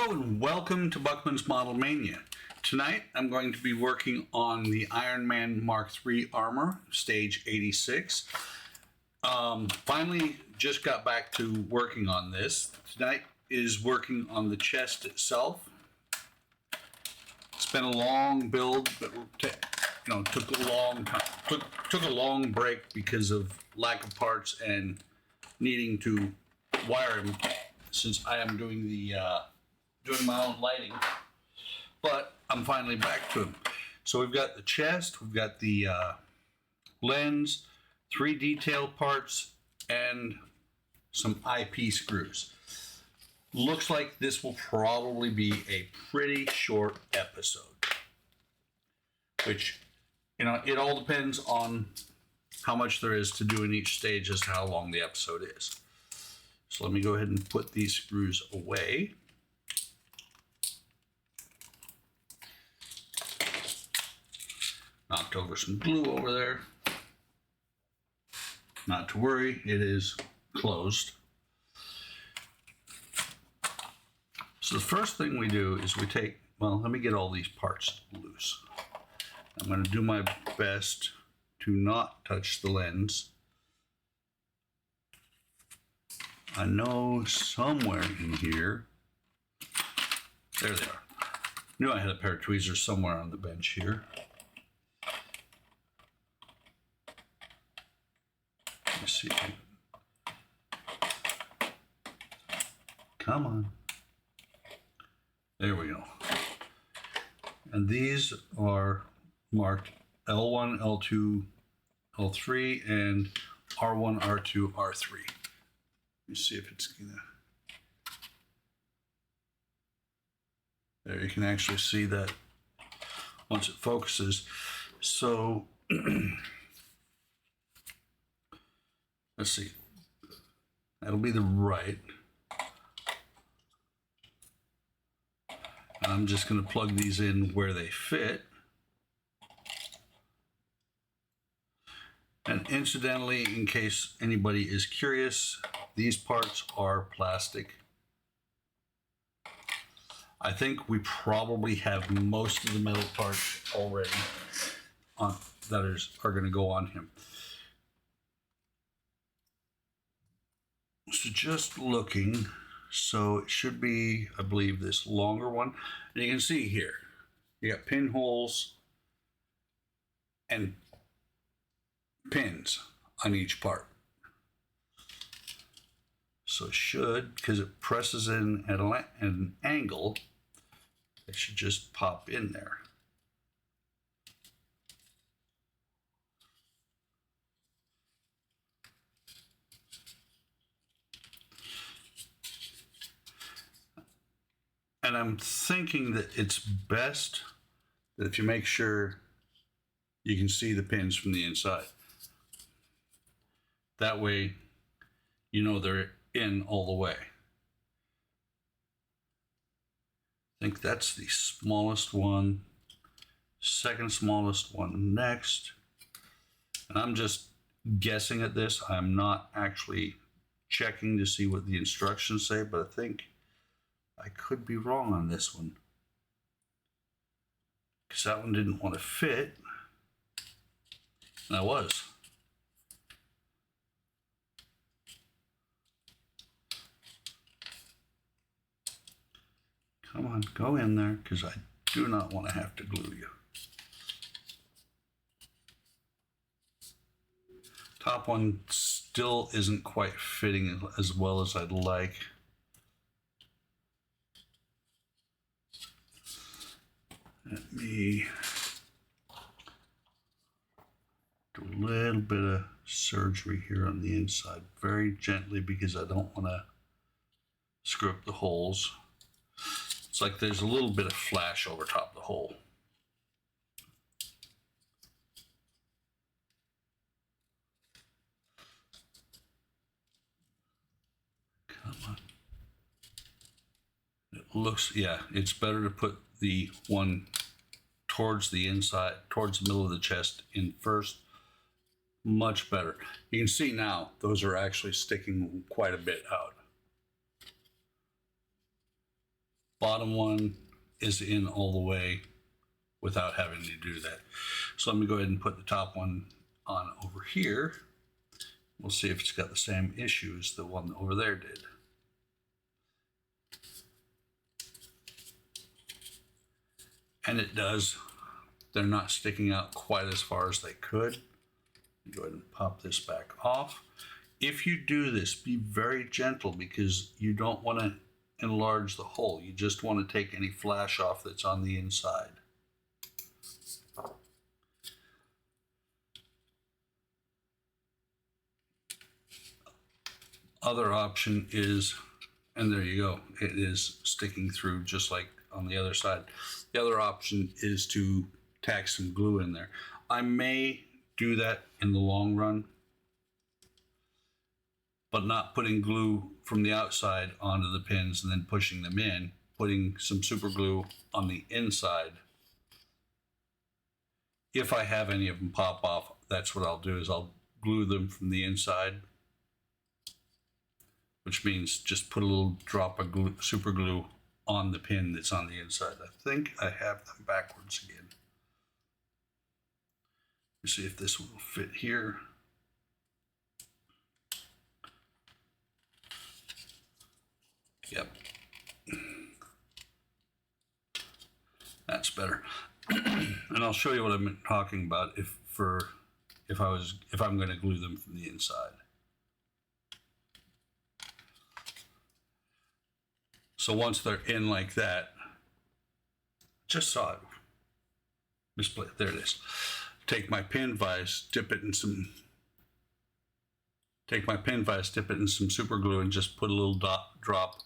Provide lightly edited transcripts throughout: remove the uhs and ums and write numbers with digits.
Hello and welcome to Buckman's Model Mania. Tonight I'm going to be working on the Iron Man Mark III armor, stage 86. Finally just got back to working on this. Tonight is working on the chest itself. It's been a long build, but took a long time. Took a long break because of lack of parts and needing to wire them, since I am doing the doing my own lighting. But I'm finally back to them. So we've got the chest, we've got the lens, 3 detail parts, and some IP screws. Looks like this will probably be a pretty short episode, which, it all depends on how much there is to do in each stage as to how long the episode is. So let me go ahead and put these screws away. Knocked over some glue over there. Not to worry, it is closed. So the first thing we do is we take, let me get all these parts loose. I'm going to do my best to not touch the lens. I know somewhere in here, there they are. Knew I had a pair of tweezers somewhere on the bench here. Let me see. Come on. There we go. And these are marked L1, L2, L3, and R1, R2, R3. Let me see if it's gonna. There, you can actually see that once it focuses. So let's see. That'll be the right. I'm just going to plug these in where they fit. And incidentally, in case anybody is curious, these parts are plastic. I think we probably have most of the metal parts already on that are going to go on him. So just looking, so it should be, I believe, this longer one. And you can see here, you got pinholes and pins on each part. So it should, because it presses in at an angle, it should just pop in there. And I'm thinking that it's best that if you make sure you can see the pins from the inside. That way, they're in all the way. I think that's the smallest one, second smallest one next. And I'm just guessing at this. I'm not actually checking to see what the instructions say, but I think I could be wrong on this one, because that one didn't want to fit, and I was. Come on, go in there, because I do not want to have to glue you. Top one still isn't quite fitting as well as I'd like. Let me do a little bit of surgery here on the inside, very gently, because I don't want to screw up the holes. It's like there's a little bit of flash over top of the hole. Come on. It looks, yeah, it's better to put the one towards the inside, towards the middle of the chest in first. Much better. You can see now those are actually sticking quite a bit out. bottom one is in all the way without having to do that. So let me go ahead and put the top one on over here. We'll see if it's got the same issue as the one over there did. And it does. They're not sticking out quite as far as they could. Go ahead and pop this back off. If you do this, be very gentle because you don't want to enlarge the hole. You just want to take any flash off that's on the inside. Other option is, and there you go, it is sticking through just like on the other side. The other option is to tack some glue in there. I may do that in the long run, but not putting glue from the outside onto the pins and then pushing them in, putting some super glue on the inside. If I have any of them pop off, that's what I'll do, is I'll glue them from the inside, which means just put a little drop of glue, super glue on the pin that's on the inside. I think I have them backwards again. Let's see if this will fit here. Yep. That's better. And I'll show you what I'm talking about if I'm going to glue them from the inside. So once they're in like that, just saw it. Misplaced. There it is. Take my pin vise, dip it in some super glue and just put a little drop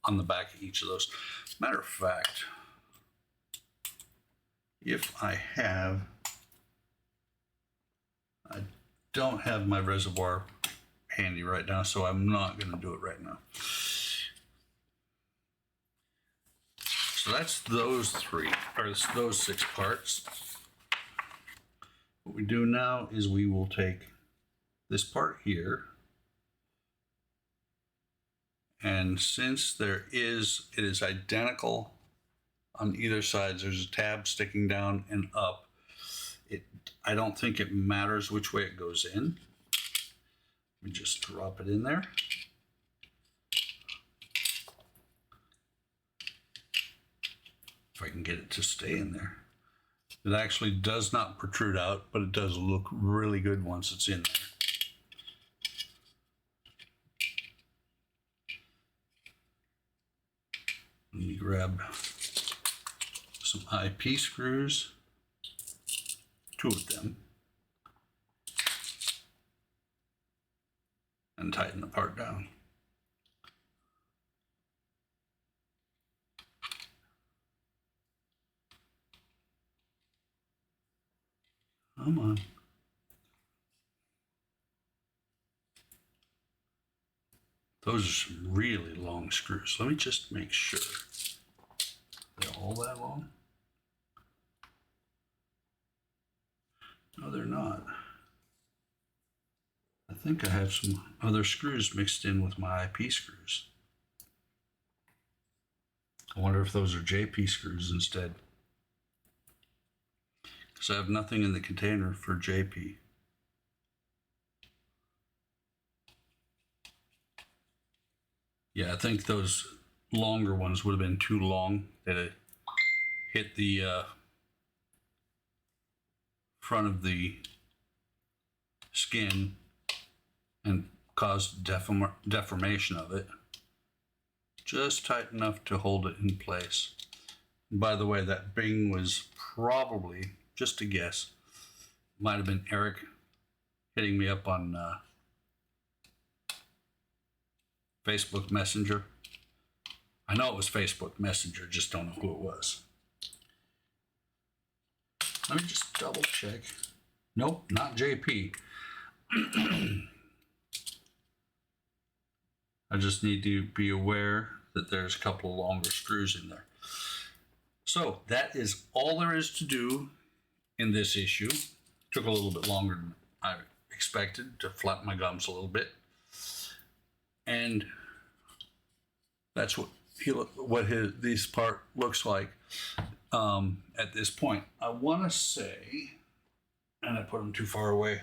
on the back of each of those. Matter of fact, if I don't have my reservoir handy right now, so I'm not going to do it right now. So that's those those 6 parts. What we do now is we will take this part here, and since it is identical on either side, there's a tab sticking down and up. I don't think it matters which way it goes in. Let me just drop it in there. If I can get it to stay in there. It actually does not protrude out, but it does look really good once it's in there. Let me grab some IP screws, 2 of them, and tighten the part down. Come on. Those are some really long screws. Let me just make sure. They're all that long? No, they're not. I think I have some other screws mixed in with my IP screws. I wonder if those are JP screws instead. Because I have nothing in the container for JP. Yeah, I think those longer ones would have been too long. That hit the front of the skin and caused deformation of it. Just tight enough to hold it in place. And by the way, that bing was probably, just a guess, might have been Eric hitting me up on Facebook Messenger. I know it was Facebook Messenger, just don't know who it was. Let me just double check. Nope, not JP. I just need to be aware that there's a couple of longer screws in there. So that is all there is to do in this issue. Took a little bit longer than I expected to flatten my gums a little bit. And that's what this part looks like at this point. I want to say, and I put them too far away.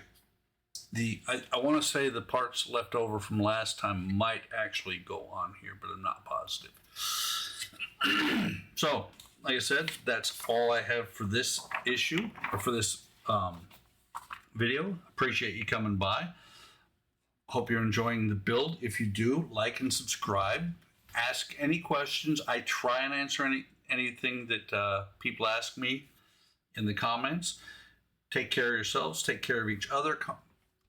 I want to say the parts left over from last time might actually go on here, but I'm not positive. So, like I said, that's all I have for this issue, or for this video. Appreciate you coming by. Hope you're enjoying the build. If you do, like and subscribe. Ask any questions. I try and answer anything that people ask me in the comments. Take care of yourselves. Take care of each other.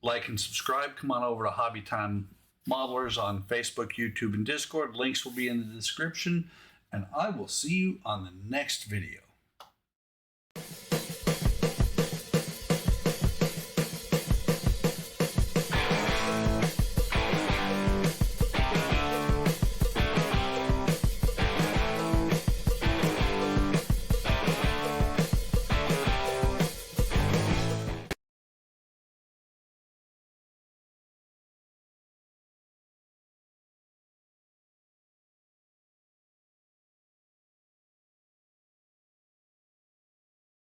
Like and subscribe. Come on over to Hobby Time Modelers on Facebook, YouTube, and Discord. Links will be in the description. And I will see you on the next video.